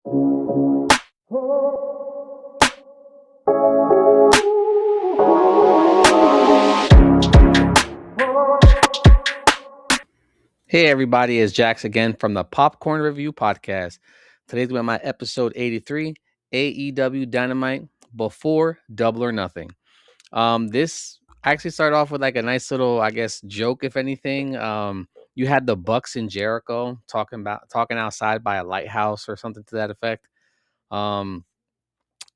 Hey everybody, it's Jax again from the Popcorn Review Podcast. Today's been my episode 83, AEW Dynamite, Before Double or Nothing. This actually started off with like a nice little, I guess, joke, if anything. You had the Bucks and Jericho talking outside by a lighthouse or something to that effect. Um,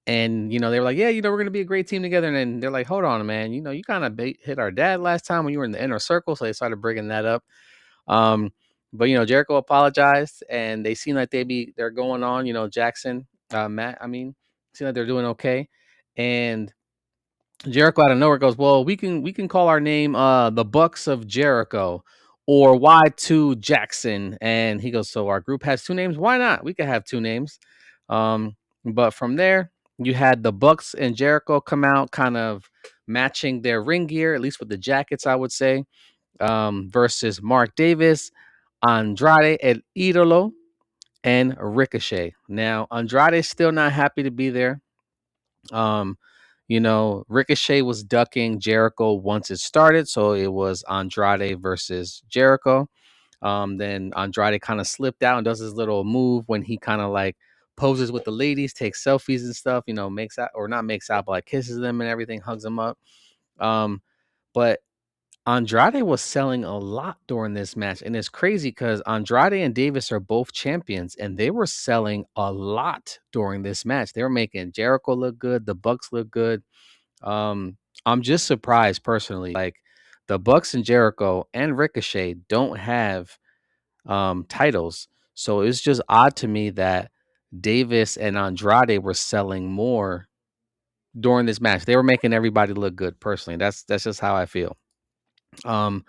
and they were like, yeah, we're gonna be a great team together. And then they're like, hold on, man, you kind of hit our dad last time when you were in the inner circle, so they started bringing that up. Um, but Jericho apologized, and they seem like they're going on. Jackson, Matt, I mean, seem like they're doing okay. And Jericho out of nowhere goes, "Well, we can call our name the Bucks of Jericho or Y2 Jackson." And he goes, "So our group has two names. Why not? We could have two names." Um, but from there, you had the Bucks and Jericho come out, kind of matching their ring gear, at least with the jackets, I would say, versus Mark Davis, Andrade El Idolo, and Ricochet. Now, Andrade's still not happy to be there. Um, Ricochet was ducking Jericho once it started, so it was Andrade versus Jericho. Then Andrade kind of slipped out and does his little move when he kind of like poses with the ladies, takes selfies and stuff, makes out or not makes out, but like kisses them and everything, hugs them up. Um, but Andrade was selling a lot during this match, and it's crazy because Andrade and Davis are both champions, and they were selling a lot during this match. They were making Jericho look good, the Bucks look good. Um, I'm just surprised personally. Like the Bucks and Jericho and Ricochet don't have titles, so it's just odd to me that Davis and Andrade were selling more during this match. They were making everybody look good. Personally, that's just how I feel. Um,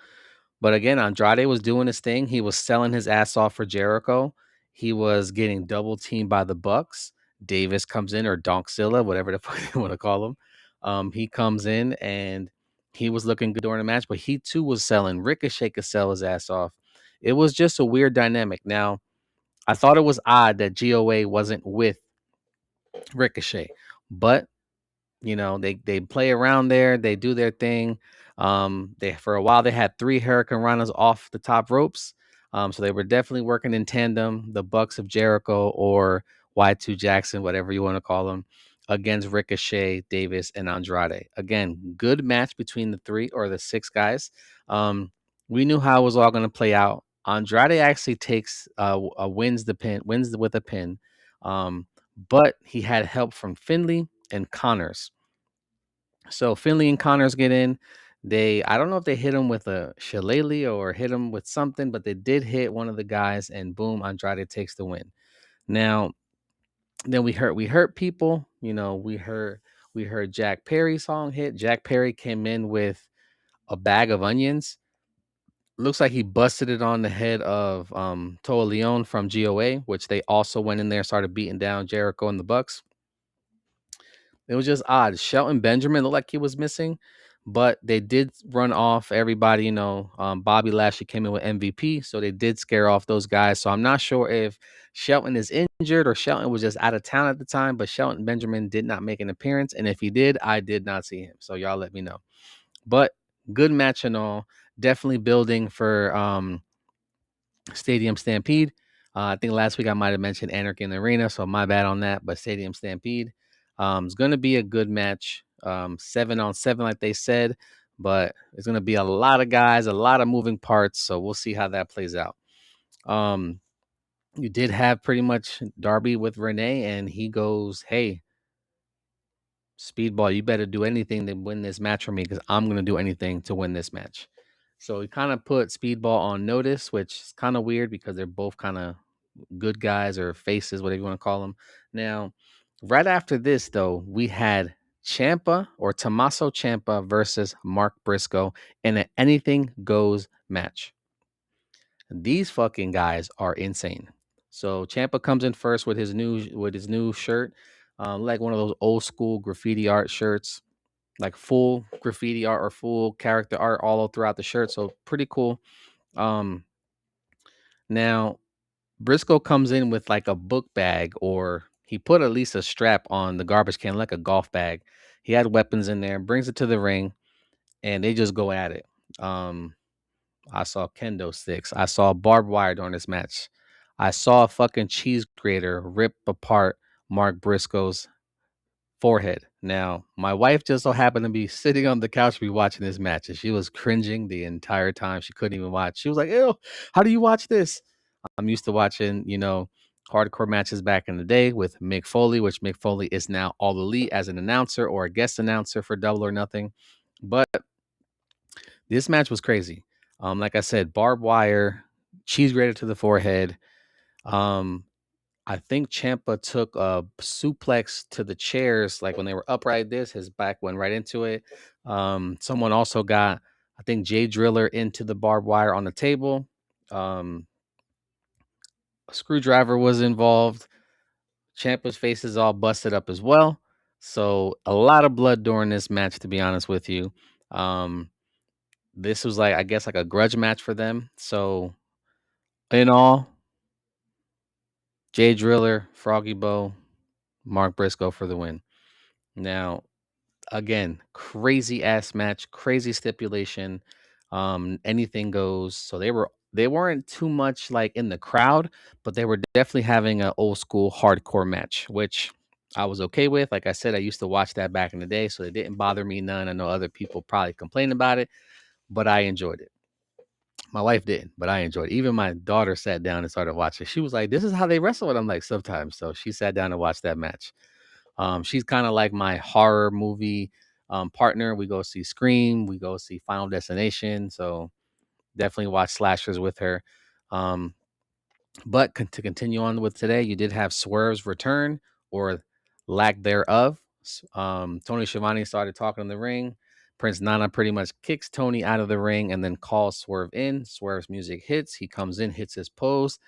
But again, Andrade was doing his thing. He was selling his ass off for Jericho. He was getting double teamed by the Bucks. Davis comes in, or Donkzilla, whatever the fuck you want to call him. He comes in and he was looking good during the match, but he too was selling. Ricochet could sell his ass off. It was just a weird dynamic. Now, I thought it was odd that GOA wasn't with Ricochet, but they play around there, they do their thing. They for a while they had three Hurricane Ranas off the top ropes. So they were definitely working in tandem, the Bucks of Jericho or Y2 Jackson, whatever you want to call them, against Ricochet, Davis, and Andrade. Again, good match between the three or the six guys. We knew how it was all going to play out. Andrade actually takes wins with a pin. But he had help from Finley and Connors. So Finley and Connors get in. I don't know if they hit him with a shillelagh or hit him with something, but they did hit one of the guys, and boom, Andrade takes the win. Now, then we hurt people. We heard Jack Perry's song hit. Jack Perry came in with a bag of onions. Looks like he busted it on the head of Toa Leon from GOA, which they also went in there and started beating down Jericho and the Bucks. It was just odd. Shelton Benjamin looked like he was missing, but they did run off everybody. Bobby Lashley came in with MVP, so they did scare off those guys. So I'm not sure if Shelton is injured or Shelton was just out of town at the time, but Shelton Benjamin did not make an appearance. And if he did, I did not see him. So y'all let me know. But good match and all. Definitely building for Stadium Stampede. I think last week I might have mentioned Anarchy in the Arena, so my bad on that. But Stadium Stampede is going to be a good match. 7-on-7, like they said, but it's going to be a lot of guys, a lot of moving parts. So we'll see how that plays out. Um, you did have pretty much Darby with Renee, and he goes, "Hey, Speedball, you better do anything to win this match for me because I'm going to do anything to win this match." So he kind of put Speedball on notice, which is kind of weird because they're both kind of good guys or faces, whatever you want to call them. Now, right after this, though, we had Champa or Tommaso Ciampa versus Mark Briscoe in an anything goes match. These fucking guys are insane. So Champa comes in first with his new shirt, like one of those old school graffiti art shirts, like full graffiti art or full character art all throughout the shirt. So pretty cool. Um, Now Briscoe comes in with like a book bag, or he put at least a strap on the garbage can, like a golf bag. He had weapons in there, brings it to the ring, and they just go at it. Um, I saw kendo sticks. I saw barbed wire during this match. I saw a fucking cheese grater rip apart Mark Briscoe's forehead. Now, my wife just so happened to be sitting on the couch be watching this match, and she was cringing the entire time. She couldn't even watch. She was like, "Ew, how do you watch this?" I'm used to watching, hardcore matches back in the day with Mick Foley, which Mick Foley is now All Elite as an announcer or a guest announcer for Double or Nothing. But this match was crazy. Like I said, barbed wire, cheese grater to the forehead. Um, I think Champa took a suplex to the chairs, like when they were upright. His back went right into it. Someone also got, I think, Jay Driller into the barbed wire on the table. A screwdriver was involved. Ciampa's face is all busted up as well. So a lot of blood during this match, to be honest with you. Um, this was like, I guess, like a grudge match for them. So in all, Jay Driller, Froggy Bow, Mark Briscoe for the win. Now, again, crazy ass match, crazy stipulation. Anything goes. So they weren't too much like in the crowd, but they were definitely having an old school hardcore match, which I was okay with. Like I said, I used to watch that back in the day, so it didn't bother me none. I know other people probably complained about it, but I enjoyed it. My wife didn't, but I enjoyed it. Even my daughter sat down and started watching. She was like, "This is how they wrestle." And I'm like, "Sometimes." So she sat down and watched that match. She's kind of like my horror movie partner. We go see Scream, we go see Final Destination. So definitely watch slashers with her. Um, but to continue on with today, you did have Swerve's return or lack thereof. Tony Schiavone started talking in the ring. Prince Nana pretty much kicks Tony out of the ring and then calls Swerve in. Swerve's music hits. He comes in, hits his pose,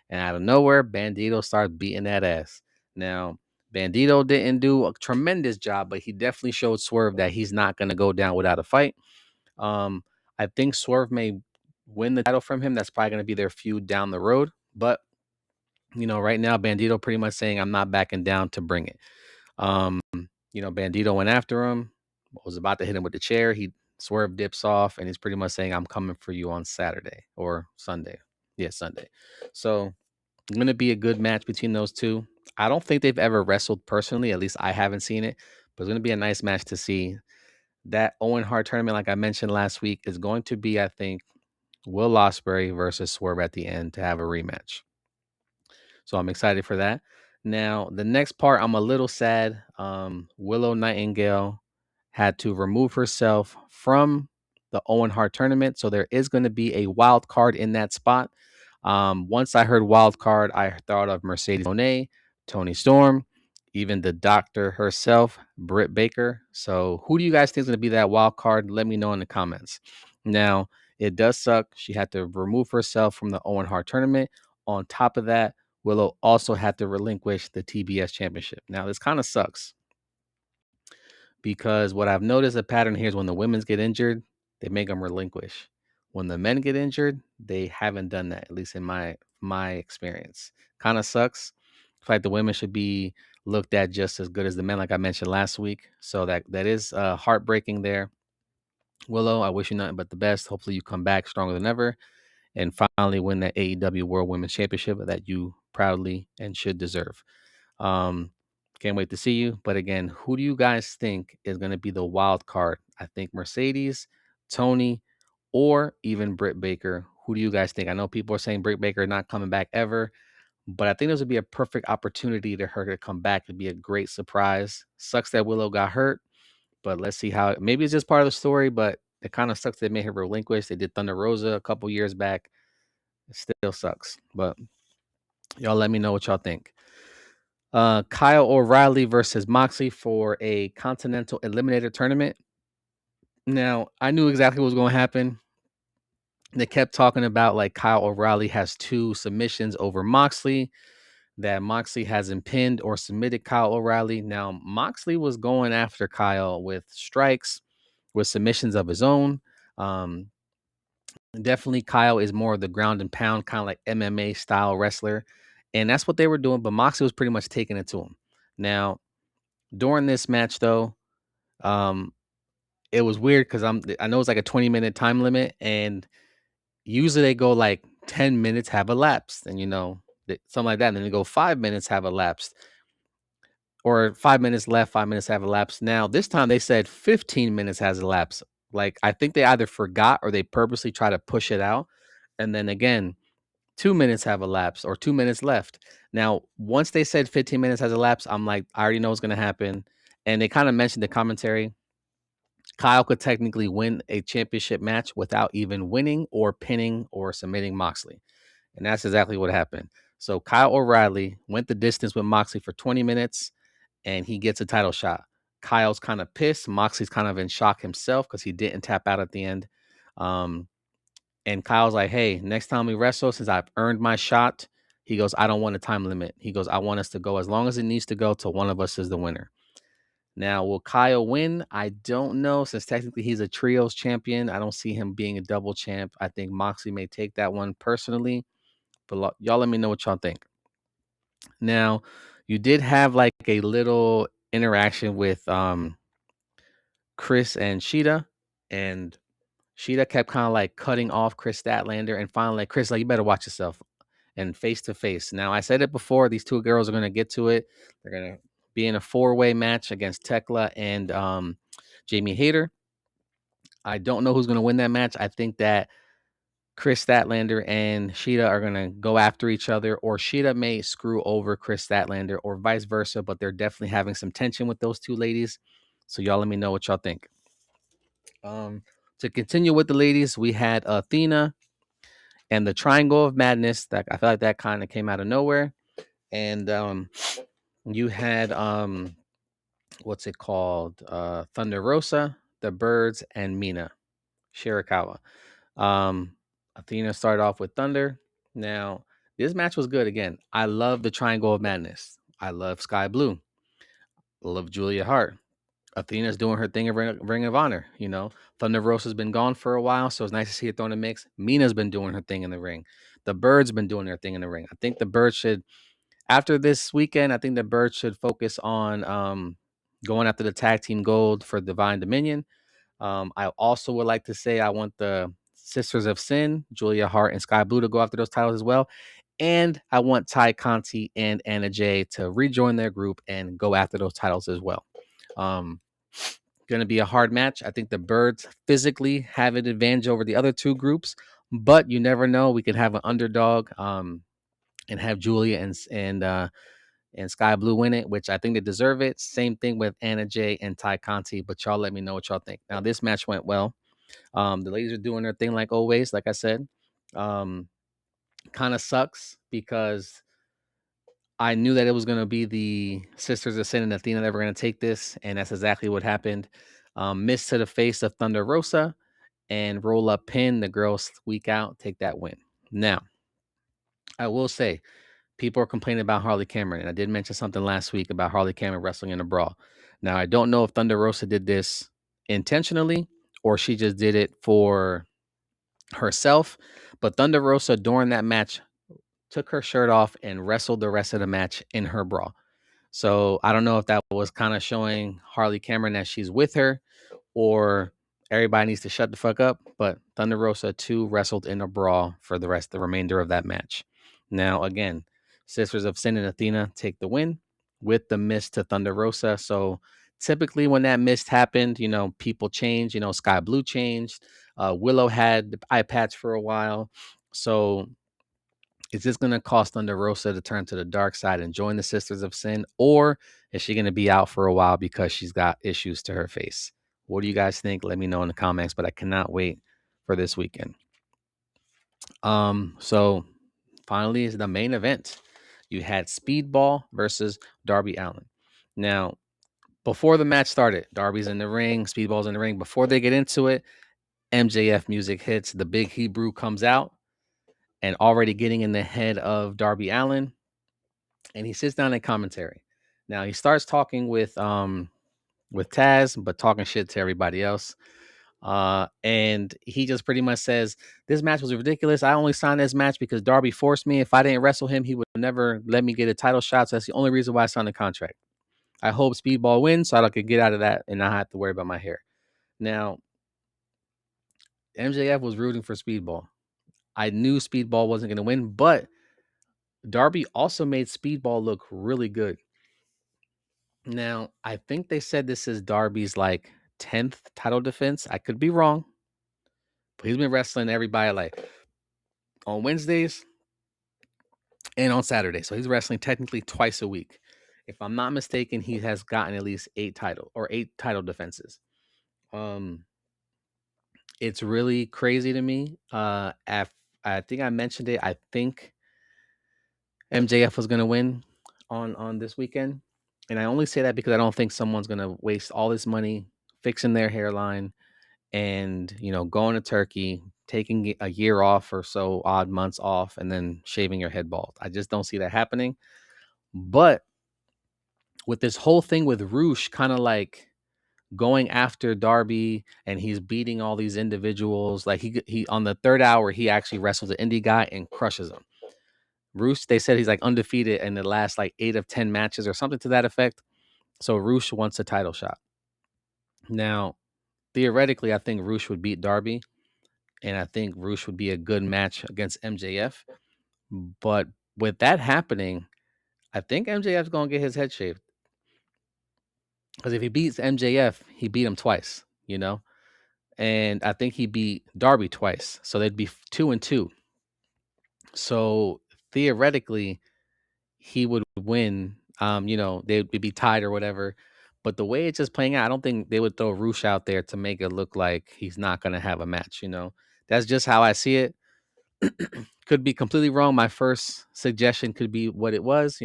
and out of nowhere, Bandito starts beating that ass. Now, Bandito didn't do a tremendous job, but he definitely showed Swerve that he's not going to go down without a fight. Um, I think Swerve may win the title from him. That's probably going to be their feud down the road. But, right now, Bandito pretty much saying, I'm not backing down to bring it. Bandito went after him, was about to hit him with the chair. Swerve dips off, and he's pretty much saying, I'm coming for you on Saturday or Sunday. Yeah, Sunday. So, going to be a good match between those two. I don't think they've ever wrestled personally. At least I haven't seen it. But it's going to be a nice match to see. That Owen Hart tournament, like I mentioned last week, is going to be, I think, Will Ospreay versus Swerve at the end to have a rematch. So I'm excited for that. Now, the next part, I'm a little sad. Willow Nightingale had to remove herself from the Owen Hart tournament. So there is going to be a wild card in that spot. Once I heard wild card, I thought of Mercedes Moné, Tony Storm, even the doctor herself, Britt Baker. So who do you guys think is going to be that wild card? Let me know in the comments. Now, it does suck. She had to remove herself from the Owen Hart tournament. On top of that, Willow also had to relinquish the TBS championship. Now, this kind of sucks because what I've noticed a pattern here is when the women's get injured, they make them relinquish. When the men get injured, they haven't done that, at least in my experience. Kind of sucks. I feel like the women should be looked at just as good as the men, like I mentioned last week. So that is heartbreaking there. Willow, I wish you nothing but the best. Hopefully you come back stronger than ever and finally win that AEW World Women's Championship that you proudly and should deserve. Um, can't wait to see you. But again, who do you guys think is going to be the wild card? I think Mercedes, Tony, or even Britt Baker. Who do you guys think? I know people are saying Britt Baker not coming back ever, but I think this would be a perfect opportunity to her to come back. It'd be a great surprise. Sucks that Willow got hurt, but let's see how. Maybe it's just part of the story, but it kind of sucks they made her relinquish. They did Thunder Rosa a couple years back. It still sucks, but y'all let me know what y'all think. Kyle O'Reilly versus Moxley for a Continental Eliminator tournament. Now, I knew exactly what was going to happen. They kept talking about like Kyle O'Reilly has 2 submissions over Moxley, that Moxley hasn't pinned or submitted Kyle O'Reilly. Now, Moxley was going after Kyle with strikes, with submissions of his own. Um, Definitely Kyle is more of the ground and pound, kind of like MMA style wrestler. And that's what they were doing. But Moxley was pretty much taking it to him. Now, during this match, though, um, it was weird because I know it's like a 20-minute time limit, and usually they go like 10 minutes have elapsed, and something like that. And then they go 5 minutes have elapsed, or 5 minutes left, 5 minutes have elapsed. Now, this time they said 15 minutes has elapsed. Like, I think they either forgot or they purposely try to push it out. And then again, 2 minutes have elapsed or 2 minutes left. Now, once they said 15 minutes has elapsed, I'm like, I already know what's going to happen. And they kind of mentioned the commentary. Kyle could technically win a championship match without even winning or pinning or submitting Moxley. And that's exactly what happened. So Kyle O'Reilly went the distance with Moxley for 20 minutes and he gets a title shot. Kyle's kind of pissed. Moxley's kind of in shock himself because he didn't tap out at the end. Um, and Kyle's like, hey, next time we wrestle, since I've earned my shot, he goes, I don't want a time limit. He goes, I want us to go as long as it needs to go till one of us is the winner. Now, will Kyle win? I don't know, since technically he's a trios champion. I don't see him being a double champ. I think Moxley may take that one personally, but y'all let me know what y'all think. Now, you did have like a little interaction with Chris and Sheeta, and Sheeta kept kind of like cutting off Chris Statlander, and finally, like, Chris, like, you better watch yourself. And face to face. Now, I said it before, these two girls are going to get to it. They're going to be in a 4-way match against Tekla and Jamie Hayter. I don't know who's going to win that match. I think that Chris Statlander and Sheeta are going to go after each other, or Sheeta may screw over Chris Statlander, or vice versa, but they're definitely having some tension with those two ladies. So y'all let me know what y'all think. To continue with the ladies, we had Athena and the Triangle of Madness. That I feel like that kind of came out of nowhere. And you had what's it called? Thunder Rosa, the Birds, and Mina Shirakawa. Athena started off with Thunder. Now, this match was good again. I love the Triangle of Madness. I love Sky Blue. I love Julia Hart. Athena's doing her thing in Ring of Honor. Thunder Rosa's been gone for a while, so it's nice to see her thrown in the mix. Mina's been doing her thing in the ring. The Birds been doing their thing in the ring. I think the Birds should, after this weekend, I think the Birds should focus on going after the tag team gold for Divine Dominion. I also would like to say I want the Sisters of Sin, Julia Hart and Sky Blue, to go after those titles as well. And I want Ty Conti and Anna Jay to rejoin their group and go after those titles as well. Going to be a hard match. I think the Birds physically have an advantage over the other two groups, but you never know. We could have an underdog and have Julia and Sky Blue win it, which I think they deserve it. Same thing with Anna Jay and Ty Conti, but y'all let me know what y'all think. Now, this match went well. The ladies are doing their thing like always, like I said. Kind of sucks because I knew that it was going to be the Sisters of Sin and Athena that were going to take this, and that's exactly what happened. Miss to the face of Thunder Rosa and roll up pin. The girls squeak out, take that win. Now, I will say, people are complaining about Harley Cameron, and I did mention something last week about Harley Cameron wrestling in a brawl. Now, I don't know if Thunder Rosa did this intentionally or she just did it for herself, but Thunder Rosa during that match took her shirt off and wrestled the rest of the match in her bra. So I don't know if that was kind of showing Harley Cameron that she's with her, or everybody needs to shut the fuck up. But Thunder Rosa too wrestled in a brawl for the remainder of that match. Now, again, Sisters of Sin and Athena take the win with the miss to Thunder Rosa. So typically when that miss happened, people changed. Sky Blue changed. Willow had the eye patch for a while. So is this going to cause Thunder Rosa to turn to the dark side and join the Sisters of Sin? Or is she going to be out for a while because she's got issues to her face? What do you guys think? Let me know in the comments, but I cannot wait for this weekend. So finally is the main event. You had Speedball versus Darby Allin. Now, before the match started, Darby's in the ring, Speedball's in the ring. Before they get into it, MJF music hits, the Big Hebrew comes out, and already getting in the head of Darby Allin, and he sits down in commentary. Now he starts talking with Taz, but talking shit to everybody else. And he just pretty much says, this match was ridiculous. I only signed this match because Darby forced me. If I didn't wrestle him, he would never let me get a title shot. So that's the only reason why I signed the contract. I hope Speedball wins so I can get out of that and not have to worry about my hair. Now, MJF was rooting for Speedball. I knew Speedball wasn't going to win, but Darby also made Speedball look really good. Now, I think they said this is Darby's like 10th title defense. I could be wrong, but he's been wrestling everybody like on Wednesdays and on Saturday. So he's wrestling technically twice a week. If I'm not mistaken, he has gotten at least 8 title defenses. Um, it's really crazy to me. I think I mentioned it. I think MJF was going to win on this weekend, and I only say that because I don't think someone's going to waste all this money fixing their hairline and going to Turkey, taking a year off or so, odd months off, and then shaving your head bald. I just don't see that happening. But with this whole thing with Roosh kind of like going after Darby and he's beating all these individuals, like he on the third hour he actually wrestles an indie guy and crushes him. Roosh, they said he's like undefeated in the last like 8 of 10 matches or something to that effect. So Roosh wants a title shot. Now, theoretically, I think Roosh would beat Darby, and I think Roosh would be a good match against MJF. But with that happening, I think MJF's gonna get his head shaved. Because if he beats MJF, he beat him twice. And I think he beat Darby twice. So they'd be 2-2. So theoretically, he would win. They'd be tied or whatever. But the way it's just playing out, I don't think they would throw Roosh out there to make it look like he's not going to have a match. That's just how I see it. Could be completely wrong. My first suggestion could be what it was.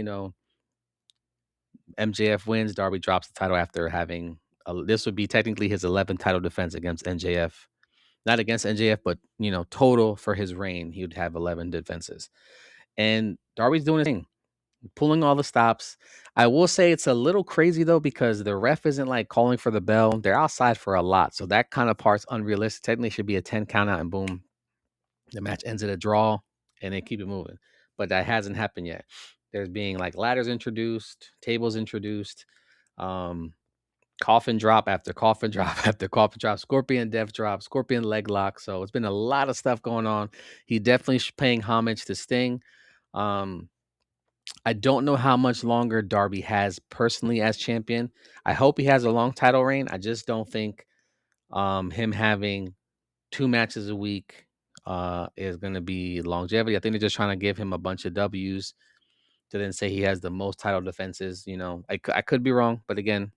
MJF wins, Darby drops the title after having this would be technically his 11th title defense against MJF. Not against MJF, but total for his reign, he would have 11 defenses. And Darby's doing his thing, pulling all the stops. I will say it's a little crazy though, because the ref isn't like calling for the bell. They're outside for a lot. So that kind of part's unrealistic. Technically should be a 10 count out and boom, the match ends at a draw and they keep it moving. But that hasn't happened yet. There's being like ladders introduced, tables introduced, um, coffin drop after coffin drop after coffin drop, scorpion death drop, scorpion leg lock. So it's been a lot of stuff going on. He definitely paying homage to Sting. Um, I don't know how much longer Darby has personally as champion. I hope he has a long title reign. I just don't think him having 2 matches a week is going to be longevity. I think they're just trying to give him a bunch of W's to then say he has the most title defenses. I could be wrong, but again,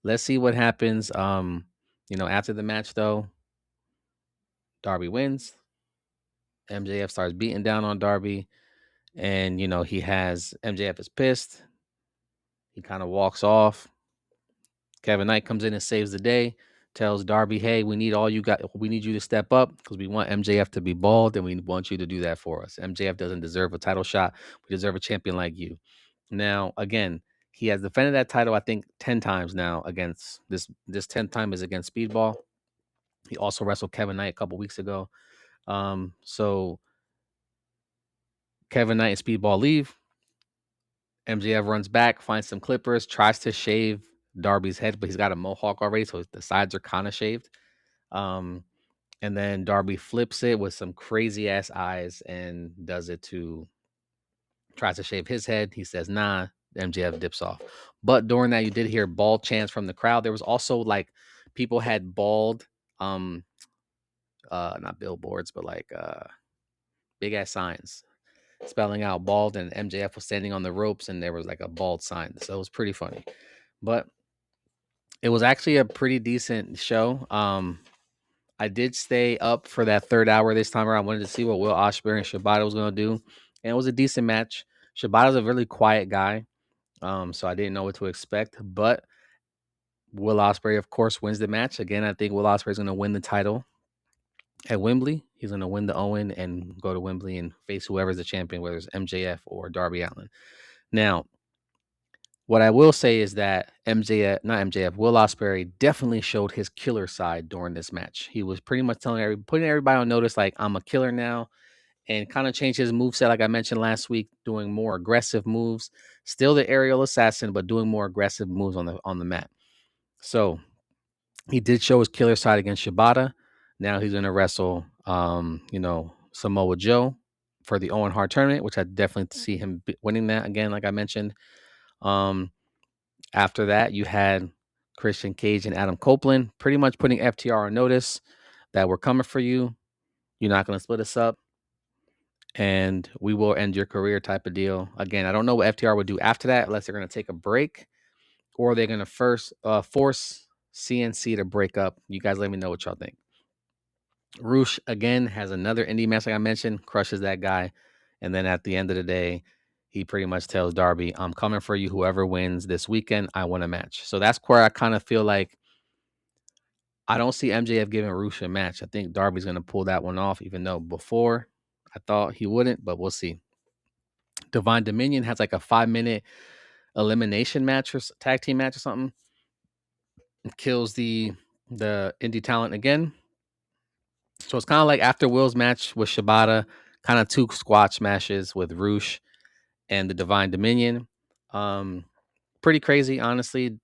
let's see what happens. After the match though, Darby wins. MJF starts beating down on Darby, and he has MJF is pissed. He kind of walks off. Kevin Knight comes in and saves the day. Tells Darby, "Hey, we need you to step up because we want MJF to be bald, and we want you to do that for us. MJF doesn't deserve a title shot. We deserve a champion like you." Now, again, he has defended that title, I think, 10 times now against this 10th time is against Speedball. He also wrestled Kevin Knight a couple weeks ago. So Kevin Knight and Speedball leave. MJF runs back, finds some clippers, tries to shave Darby's head, but he's got a mohawk already, so the sides are kind of shaved. Um, and then Darby flips it with some crazy ass eyes and tries to shave his head. He says, nah, MJF dips off. But during that, you did hear bald chants from the crowd. There was also like people had bald, not billboards, but like big ass signs spelling out bald, and MJF was standing on the ropes and there was like a bald sign. So it was pretty funny. But it was actually a pretty decent show. I did stay up for that third hour this time around. I wanted to see what Will Ospreay and Shibata was going to do. And it was a decent match. Shibata's a really quiet guy. So I didn't know what to expect. But Will Ospreay, of course, wins the match. Again, I think Will Ospreay is going to win the title at Wembley. He's going to win the Owen and go to Wembley and face whoever's the champion, whether it's MJF or Darby Allin. Now, What I will say is that not MJF, Will Ospreay definitely showed his killer side during this match. He was pretty much putting everybody on notice, like, I'm a killer now, and kind of changed his moveset, like I mentioned last week, doing more aggressive moves. Still the aerial assassin, but doing more aggressive moves on the mat. So he did show his killer side against Shibata. Now he's gonna wrestle Samoa Joe for the Owen Hart tournament, which I definitely see him winning that again, like I mentioned. Um, After that, you had Christian Cage and Adam Copeland pretty much putting FTR on notice that we're coming for you. You're not going to split us up, and we will end your career type of deal. Again, I don't know what FTR would do after that, unless they're going to take a break or they're going to first force CNC to break up. You guys let me know what y'all think. Roosh, again, has another indie match, like I mentioned, crushes that guy. And then at the end of the day, he pretty much tells Darby, I'm coming for you. Whoever wins this weekend, I want a match. So that's where I kind of feel like I don't see MJF giving Roosh a match. I think Darby's going to pull that one off, even though before I thought he wouldn't, but we'll see. Divine Dominion has like a 5-minute elimination match or tag team match or something. It kills the indie talent again. So it's kind of like after Will's match with Shibata, kind of 2 squash matches with Roosh and the Divine Dominion. Pretty crazy, honestly.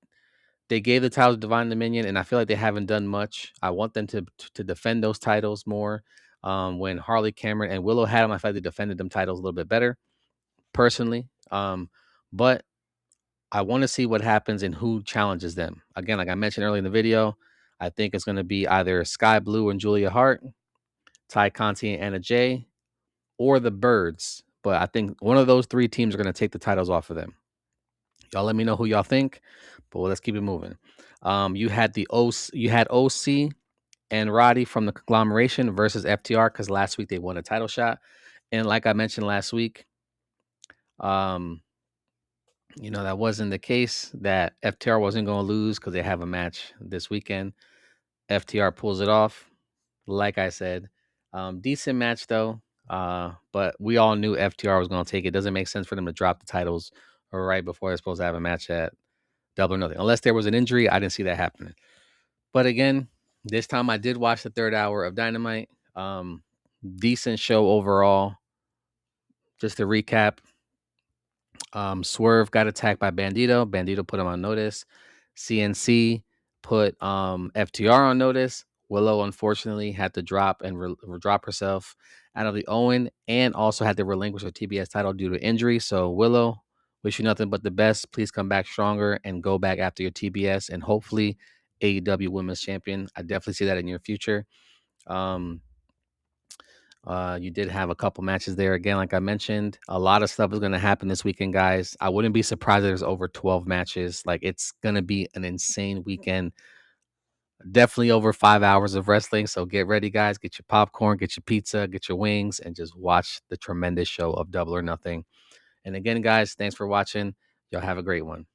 They gave the title to Divine Dominion, and I feel like they haven't done much. I want them to defend those titles more. When Harley Cameron and Willow had them, I feel like they defended them titles a little bit better, personally. But I want to see what happens and who challenges them. Again, like I mentioned earlier in the video, I think it's going to be either Sky Blue and Julia Hart, Ty Conti and Anna Jay, or the Birds. But I think one of those 3 teams are going to take the titles off of them. Y'all let me know who y'all think, but let's keep it moving. You had OC and Roddy from the conglomeration versus FTR because last week they won a title shot. And like I mentioned last week, that wasn't the case, that FTR wasn't going to lose because they have a match this weekend. FTR pulls it off. Like I said, decent match though. But we all knew FTR was going to take it. Doesn't make sense for them to drop the titles right before they're supposed to have a match at Double or Nothing. Unless there was an injury, I didn't see that happening. But again, this time I did watch the 3rd hour of Dynamite. Decent show overall. Just to recap, Swerve got attacked by Bandito. Bandito put him on notice. CNC put FTR on notice. Willow, unfortunately, had to drop and drop herself out of the Owen and also had to relinquish her TBS title due to injury. So, Willow, wish you nothing but the best. Please come back stronger and go back after your TBS and hopefully AEW Women's Champion. I definitely see that in your future. You did have a couple matches there. Again, like I mentioned, a lot of stuff is going to happen this weekend, guys. I wouldn't be surprised if there's over 12 matches. Like, it's going to be an insane weekend. Definitely over 5 hours of wrestling. So get ready, guys. Get your popcorn, get your pizza, get your wings, and just watch the tremendous show of Double or Nothing. And again, guys, thanks for watching. Y'all have a great one.